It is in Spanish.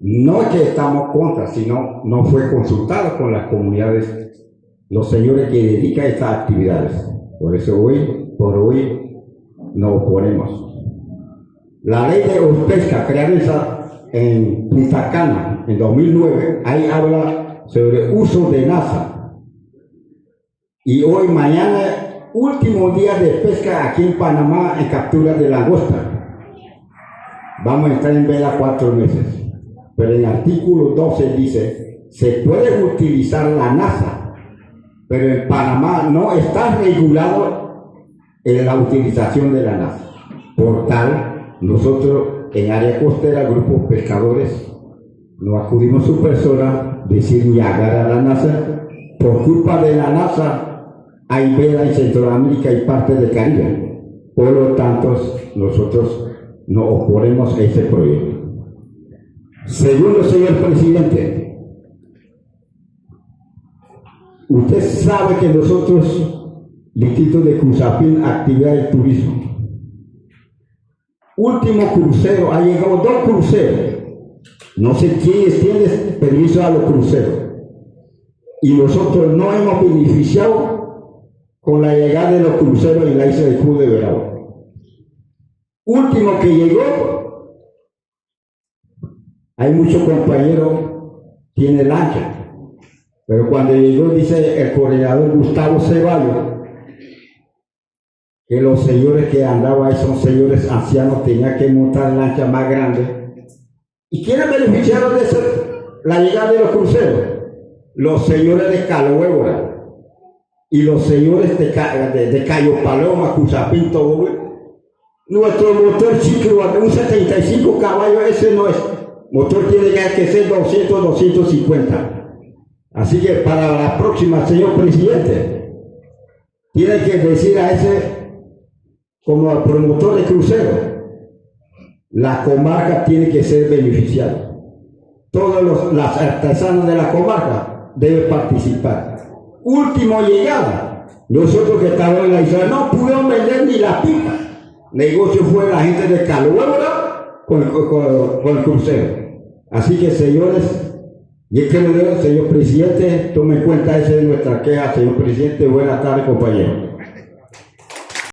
No es que estamos contra, sino no fue consultado con las comunidades, los señores que dedican a estas actividades. Por eso por hoy nos oponemos. La ley de pesca creada en Punta Cana en 2009, ahí habla sobre uso de NASA. Y hoy, mañana, último día de pesca aquí en Panamá en captura de langosta. Vamos a estar en vela 4 meses. Pero en el artículo 12 dice, se puede utilizar la NASA, pero en Panamá no está regulado en la utilización de la NASA. Por tal, nosotros en área costera, grupos pescadores, nos acudimos a su persona, decir Niágara a la NASA. Por culpa de la NASA, hay vela en Centroamérica y parte del Caribe. Por lo tanto, nosotros nos oponemos a ese proyecto. Segundo, señor presidente, usted sabe que nosotros, distrito de Cruzapín, actividad de turismo. Último crucero, ha llegado 2 cruceros. No sé quiénes tienen permiso a los cruceros. Y nosotros no hemos beneficiado con la llegada de los cruceros en la isla de Cruz de Veragua. Último que llegó, hay muchos compañeros, tiene lancha, pero cuando llegó, dice el coordinador Gustavo Ceballos, que los señores que andaban ahí son señores ancianos, tenían que montar lanchas más grandes. ¿Y quiénes beneficiaron de eso, la llegada de los cruceros? Los señores de Caloébora y los señores de Cayo Paloma, Cruzapín, Togo. Nuestro motor chico, un 75 caballos, ese no es. Motor tiene que ser 200, 250. Así que para la próxima, señor presidente, tiene que decir a ese, como al promotor de crucero, la comarca tiene que ser beneficiada. Todos los artesanos de la comarca deben participar. Último llegada, nosotros que estábamos en la isla no pudimos vender ni la pipa. Negocio fue la gente de Caloébora con el crucero. Así que, señores, yo quiero ver, señor presidente, tome en cuenta esa de nuestra queja, señor presidente. Buenas tardes, compañeros.